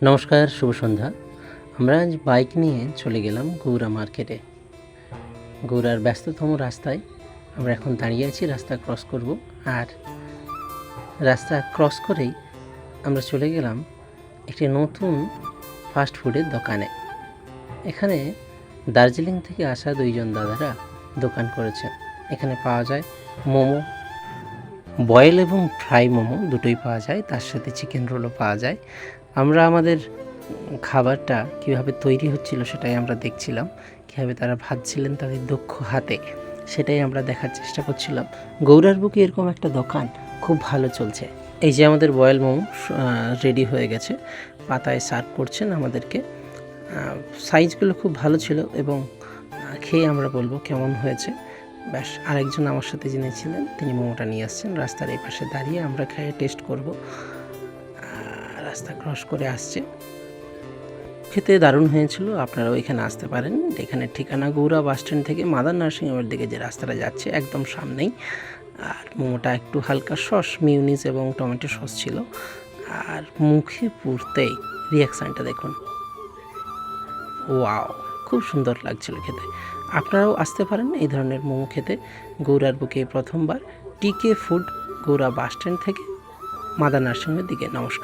নমস্কার, শুভ সন্ধ্যা। আমরা আজ বাইক নিয়ে চলে গেলাম গৌড়া মার্কেটে। গৌড়ার ব্যস্ততম রাস্তায় আমরা এখন দাঁড়িয়ে আছি, রাস্তা ক্রস করব। আর রাস্তা ক্রস করেই আমরা চলে গেলাম একটি নতুন ফাস্ট ফুডের দোকানে। এখানে দার্জিলিং থেকে আসা দুইজন দাদারা দোকান করেছেন। এখানে পাওয়া যায় মোমো, বয়েল এবং ফ্রাই মোমো দুটোই পাওয়া যায়, তার সাথে চিকেন রোলও পাওয়া যায়। আমরা আমাদের খাবারটা কীভাবে তৈরি হচ্ছিল সেটাই আমরা দেখছিলাম, কীভাবে তারা ভাজছিলেন তাদের দক্ষ হাতে, সেটাই আমরা দেখার চেষ্টা করছিলাম। গৌড়ার বুকে এরকম একটা দোকান খুব ভালো চলছে। এই যে আমাদের বয়েল মোমো রেডি হয়ে গেছে, পাতায় সার্ভ করছেন আমাদেরকে। সাইজগুলো খুব ভালো ছিল এবং খেয়ে আমরা বলবো কেমন হয়েছে। ব্যাস, আরেকজন আমার সাথে যিনি ছিলেন তিনি মোমোটা নিয়ে আসছেন। রাস্তার এই পাশে দাঁড়িয়ে আমরা খেয়ে টেস্ট করব। রাস্তা ক্রস করে আসছে, খেতে দারুণ হয়েছিল। আপনারাও এখানে আসতে পারেন। এখানে ঠিকানা গৌড়া বাস স্ট্যান্ড থেকে মাদার নার্সিং হোমের দিকে যে রাস্তাটা যাচ্ছে একদম সামনেই। আর মোমোটা একটু হালকা সস, মিউনিস এবং টমেটো সস ছিল। আর মুখে পুরতেই রিয়াকশানটা দেখুন, ওয়াও, খুব সুন্দর লাগছিল খেতে। আপনারাও আসতে পারেন এই ধরনের মোমো খেতে। গৌড়ার বুকে প্রথমবার টিকে ফুড, গৌড়া বাস স্ট্যান্ড থেকে মাদার নার্সিং হোমের দিকে। নমস্কার।